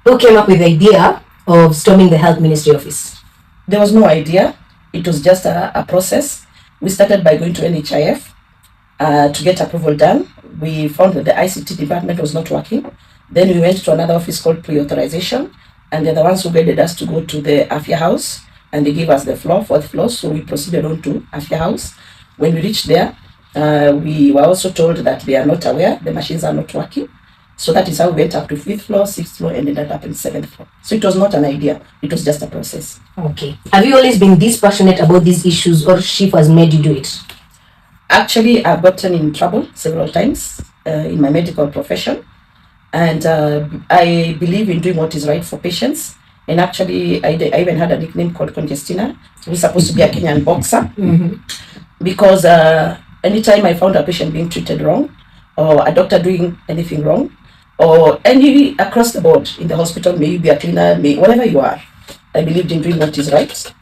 Who came up with the idea of storming the health ministry office? There was no idea. It was just a process. We started by going to NHIF to get approval done. We found that the ICT department was not working. Then we went to another office called pre-authorization, and they're the ones who guided us to go to the Afia house, and they gave us the floor, 4th floor, so we proceeded on to Afia house. When we reached there, we were also told that they are not aware, the machines are not working. So that is how we went up to 5th floor, 6th floor, and ended up in 7th floor. So it was not an idea, it was just a process. Okay. Have you always been this passionate about these issues, or SHIF has made you do it? Actually, I've gotten in trouble several times in my medical profession. And I believe in doing what is right for patients. And actually, I even had a nickname called Congestina, who's supposed to be a Kenyan boxer. Because anytime I found a patient being treated wrong, or a doctor doing anything wrong, or any across the board in the hospital, may you be a cleaner, whatever you are, I believed in doing what is right.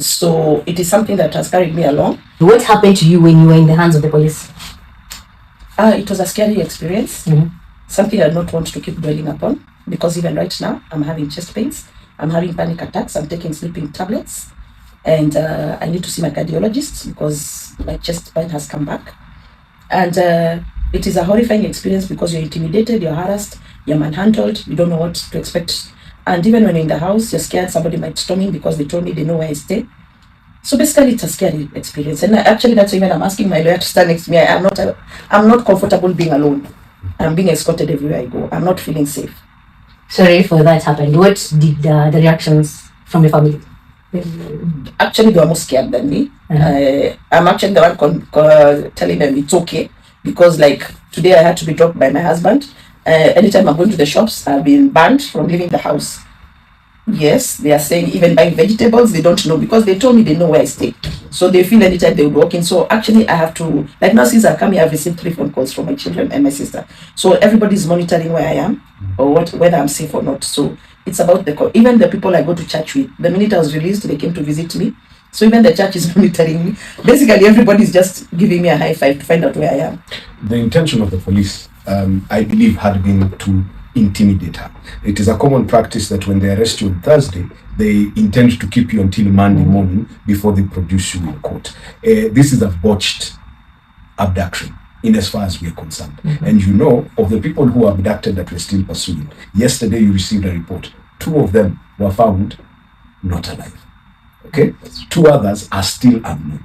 So it is something that has carried me along. What happened to you when you were in the hands of the police? It was a scary experience. Something I don't want to keep dwelling upon, because even right now, I'm having chest pains, I'm having panic attacks, I'm taking sleeping tablets, and I need to see my cardiologist because my chest pain has come back. And it is a horrifying experience because you're intimidated, you're harassed, you're manhandled, you don't know what to expect. And even when you're in the house, you're scared somebody might storm in because they told me they know where I stay. So basically, it's a scary experience. And actually, that's even I'm asking my lawyer to stand next to me. I'm not comfortable being alone. I'm being escorted everywhere I go. I'm not feeling safe. Sorry for that happened. What did the reactions from your family? Actually, they were more scared than me. I'm actually the one telling them it's okay, because like today I had to be dropped by my husband. Anytime I'm going to the shops, I've been banned from leaving the house. Yes, they are saying even buying vegetables, they don't know, because they told me they know where I stay. So they feel anytime they would walk in. So actually I have to, like now since I come here, I've received 3 phone calls from my children and my sister. So everybody's monitoring where I am or whether I'm safe or not. So it's about even the people I go to church with. The minute I was released, they came to visit me. So even the church is monitoring me. Basically, everybody's just giving me a high five to find out where I am. The intention of the police, I believe, had been to intimidate her. It is a common practice that when they arrest you on Thursday, they intend to keep you until Monday morning before they produce you in court. This is a botched abduction in as far as we are concerned. And you know, of the people who are abducted that we're still pursuing, yesterday you received a report. 2 of them were found not alive. Okay? 2 others are still unknown,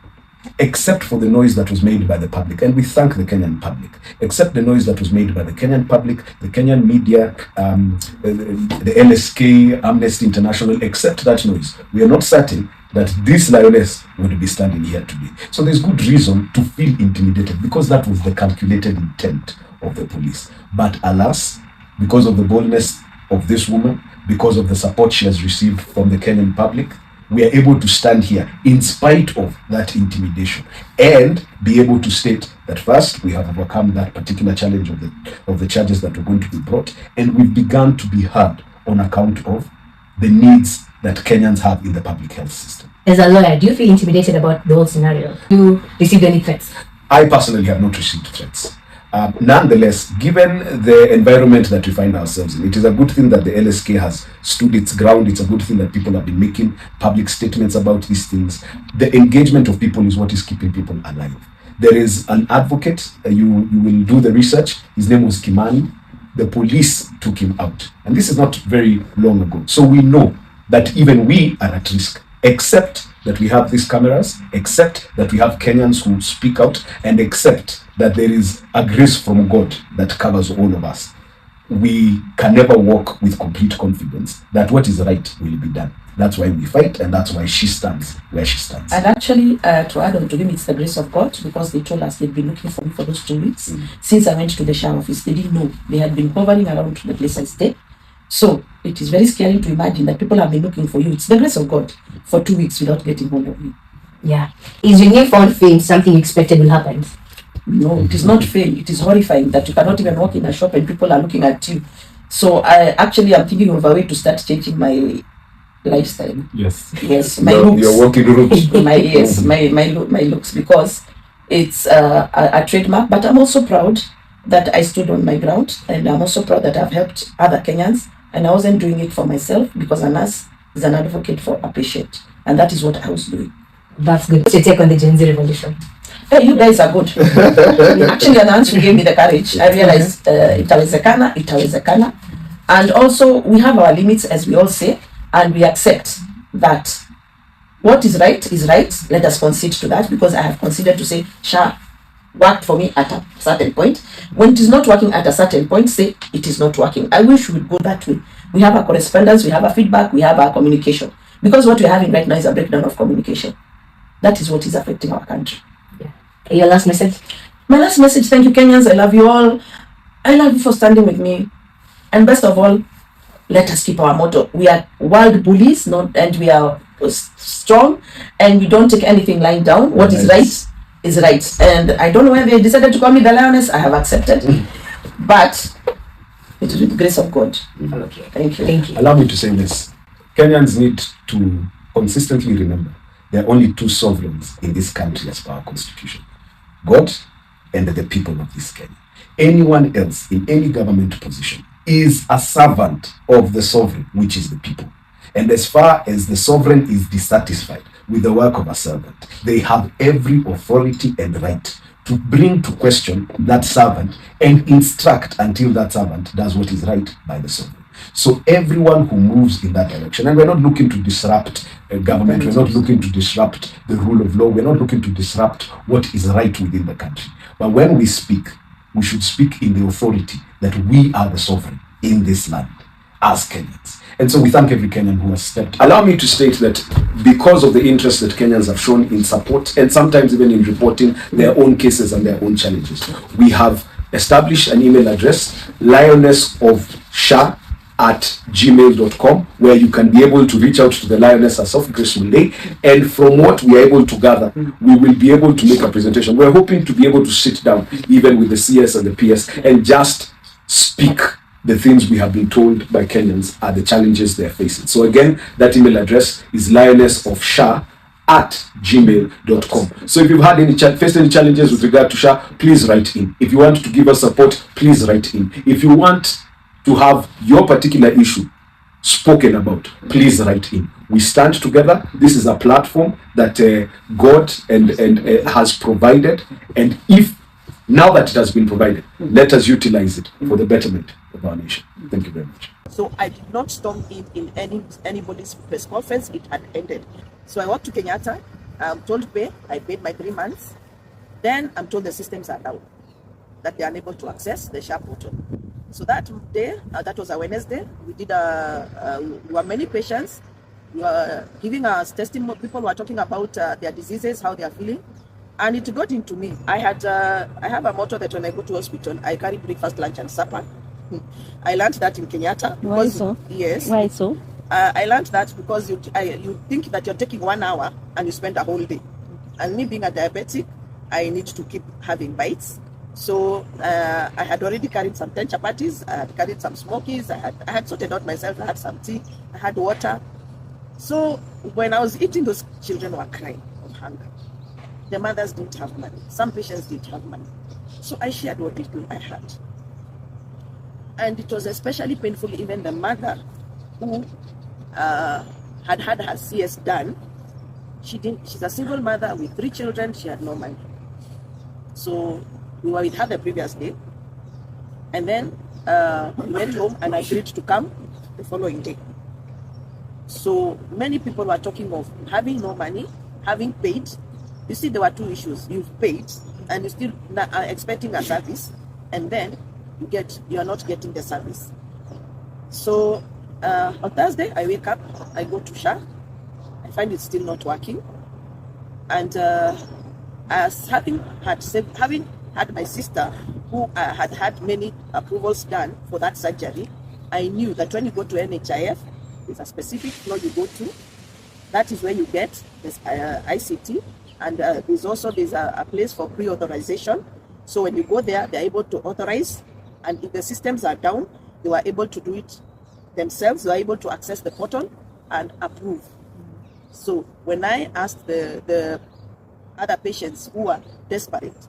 except for the noise that was made by the public. And we thank the Kenyan public. Except the noise that was made by the Kenyan public, the Kenyan media, the LSK, Amnesty International, except that noise, we are not certain that this lioness would be standing here today. So there's good reason to feel intimidated, because that was the calculated intent of the police. But alas, because of the boldness of this woman, because of the support she has received from the Kenyan public, we are able to stand here in spite of that intimidation and be able to state that first, we have overcome that particular challenge of the charges that were going to be brought, and we've begun to be heard on account of the needs that Kenyans have in the public health system. As a lawyer, do you feel intimidated about the whole scenario? Do you receive any threats? I personally have not received threats. Nonetheless, given the environment that we find ourselves in, it is a good thing that the LSK has stood its ground. It's a good thing that people have been making public statements about these things. The engagement of people is what is keeping people alive. There is an advocate, you will do the research. His name was Kimani. The police took him out. And this is not very long ago. So we know that even we are at risk, except that we have these cameras, except that we have Kenyans who speak out, and except that there is a grace from God that covers all of us. We can never walk with complete confidence that what is right will be done. That's why we fight, and that's why she stands where she stands. And actually, to add on to him, it's the grace of God, because they told us they'd been looking for me for those 2 weeks. Since I went to the shower office, they didn't know. They had been hovering around the place I stay. So it is very scary to imagine that people have been looking for you. It's the grace of God for 2 weeks without getting hold of you. Yeah. Is your newfound fame something you expected will happen? No, it is not fame. It is horrifying that you cannot even walk in a shop and people are looking at you. So I'm thinking of a way to start changing my lifestyle. Yes, my looks. Your working looks. my looks, because it's a trademark. But I'm also proud that I stood on my ground, and I'm also proud that I've helped other Kenyans And I wasn't doing it for myself, because a nurse is an advocate for a patient. And that is what I was doing. That's good. What's your take on the Gen Z revolution? Hey, you guys are good. Actually, an answer gave me the courage. I realized itawezekana. And also, we have our limits, as we all say, and we accept that what is right is right. Let us concede to that, because I have considered to say, SHA worked for me at a certain point. When it is not working at a certain point, say it is not working. I wish we would go that way. We have our correspondence, we have our feedback, we have our communication. Because what we're having right now is a breakdown of communication. That is what is affecting our country. Yeah. Your last message? My last message, thank you, Kenyans. I love you all. I love you for standing with me. And best of all, let us keep our motto. We are world bullies, and we are strong, and we don't take anything lying down. What is right is right. And I don't know when they decided to call me the lioness. I have accepted. But it is with the grace of God. Okay. Thank you. Thank you. Allow me to say this. Kenyans need to consistently remember there are only two sovereigns in this country as per our constitution: God and the people of this Kenya. Anyone else in any government position is a servant of the sovereign, which is the people. And as far as the sovereign is dissatisfied with the work of a servant, they have every authority and right to bring to question that servant and instruct until that servant does what is right by the sovereign. So everyone who moves in that direction, and we're not looking to disrupt government, we're not looking to disrupt the rule of law, we're not looking to disrupt what is right within the country. But when we speak, we should speak in the authority that we are the sovereign in this land as Kenyans. And so we thank every Kenyan who has stepped. Allow me to state that because of the interest that Kenyans have shown in support, and sometimes even in reporting their own cases and their own challenges, we have established an email address, lionessofsha@gmail.com, where you can be able to reach out to the Lioness herself, Grace Mulay, and from what we are able to gather, we will be able to make a presentation. We're hoping to be able to sit down even with the CS and the PS and just speak the things we have been told by Kenyans are the challenges they're facing. So again, that email address is lionessofsha@gmail.com. So if you've had faced any challenges with regard to SHA, please write in. If you want to give us support, please write in. If you want to have your particular issue spoken about, please write in. We stand together. This is a platform that God and has provided, and if now that it has been provided, let us utilize it for the betterment of our nation. Thank you very much. So I did not storm in anybody's press conference. It had ended. So I walked to Kenyatta. I'm told to pay. I paid my 3 months. Then I'm told the systems are down, that they are unable to access the SHA portal. So that day, that was a Wednesday, we did we were many patients. We were giving us testimony. People were talking about their diseases, how they are feeling. And it got into me. I have a motto that when I go to hospital, I carry breakfast, lunch, and supper. I learned that in Kenyatta. Why so? Yes. Why so? I learned that because you think that you're taking 1 hour and you spend a whole day. And me being a diabetic, I need to keep having bites. So I had already carried some 10 chapatis. I had carried some smokies. I had sorted out myself. I had some tea. I had water. So when I was eating, those children were crying of hunger. The mothers didn't have money. Some patients didn't have money. So I shared what little I had. And it was especially painful, even the mother who had her CS done. She's a single mother with 3 children. She had no money. So we were with her the previous day. And then we went home and I agreed to come the following day. So many people were talking of having no money, having paid. You see, there were 2 issues. You've paid and you still are expecting a service, and then you are not getting the service. So on Thursday, I wake up, I go to SHA, I find it's still not working. And as having had my sister who had had many approvals done for that surgery, I knew that when you go to NHIF, there's a specific floor you go to. That is where you get this ICT. And there's a place for pre-authorization. So when you go there, they're able to authorize. And if the systems are down, they were able to do it themselves. They were able to access the portal and approve. So when I asked the other patients who are desperate,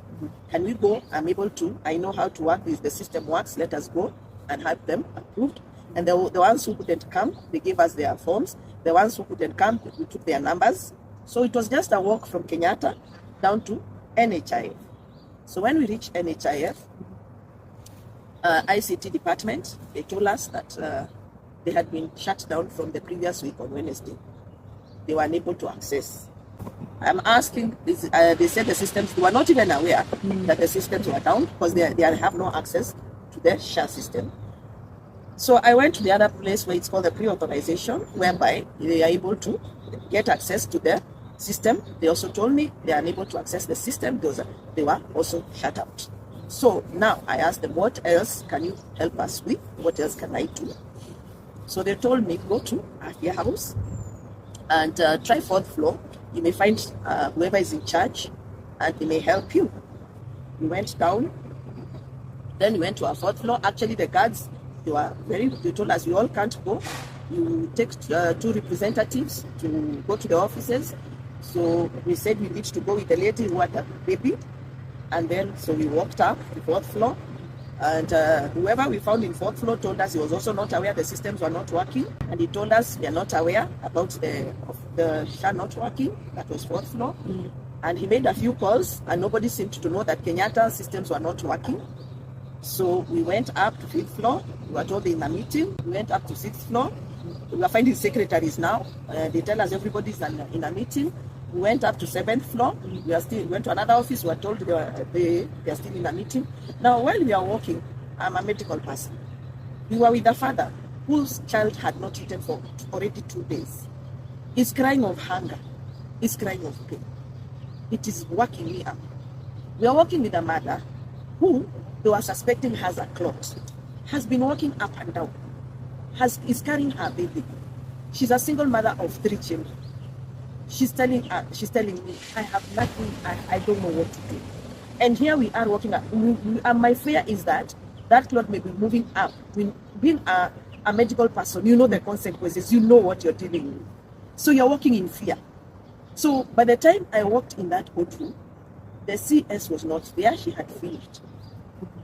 can we go? I'm able to. I know how to work this. The system works. Let us go and have them approved. And the ones who couldn't come, they gave us their forms. The ones who couldn't come, we took their numbers. So it was just a walk from Kenyatta down to NHIF. So when we reached NHIF, ICT department, they told us that they had been shut down from the previous week on Wednesday. They were unable to access. I'm asking, they said the systems, they were not even aware that the systems were down because they have no access to the SHA system. So I went to the other place where it's called the pre-authorization, whereby they are able to get access to the system. They also told me they are unable to access the system because they were also shut out. So now I asked them, what else can you help us with? What else can I do? So they told me, go to Afia House and try 4th floor. You may find whoever is in charge and they may help you. We went down, then we went to our 4th floor. Actually, the guards, they told us we all can't go. You take 2 representatives to go to the offices. So we said we need to go with the lady who had a baby. And then, so we walked up the 4th floor. And whoever we found in 4th floor told us he was also not aware the systems were not working. And he told us we are not aware about the SHA not working. That was 4th floor. And he made a few calls and nobody seemed to know that Kenyatta systems were not working. So we went up to 5th floor. We were told in a meeting. We went up to 6th floor. We are finding secretaries now. They tell us everybody's in a meeting. We went up to 7th floor. We went to another office. We were told they are still in a meeting. Now, while we are walking, I'm a medical person. We were with a father whose child had not eaten for already 2 days. He's crying of hunger. He's crying of pain. It is working me up. We are walking with a mother who they were suspecting has a clot, has been walking up and down, is carrying her baby. She's a single mother of 3 children. She's telling me, I have nothing, I don't know what to do. And here we are walking up. My fear is that clot may be moving up. Being a medical person, you know the consequences, you know what you're dealing with. So you're walking in fear. So by the time I walked in that courtroom, the CS was not there, she had finished.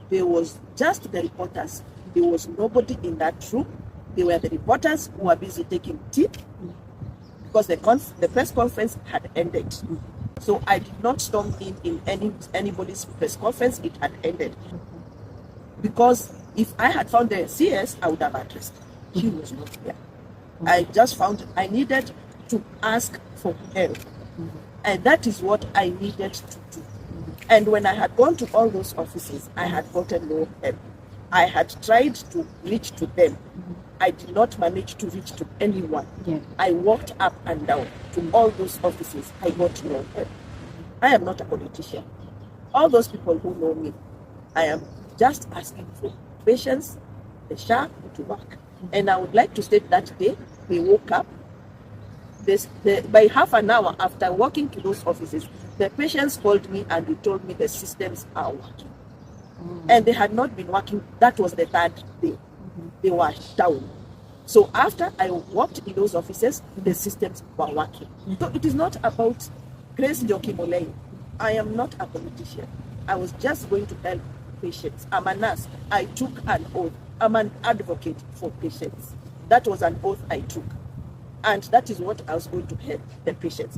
There was just the reporters. There was nobody in that room. They were the reporters who were busy taking tea because the press conference had ended. So I did not storm in anybody's press conference. It had ended. Because if I had found the CS, I would have addressed her. She was not there. I just found I needed to ask for help. And that is what I needed to do. And when I had gone to all those offices, I had gotten no help. I had tried to reach to them. I did not manage to reach to anyone. Yeah. I walked up and down to all those offices. I got no help. I am not a politician. All those people who know me, I am just asking for patience, the SHA to work. And I would like to state that day, we woke up. By half an hour after walking to those offices, the patients called me and they told me the systems are working. And they had not been working. That was the 3rd day. They were down. So after I walked in those offices, the systems were working. So it is not about Grace Jokimolei. I am not a politician. I was just going to help patients. I'm a nurse. I took an oath. I'm an advocate for patients. That was an oath I took. And that is what I was going to help the patients.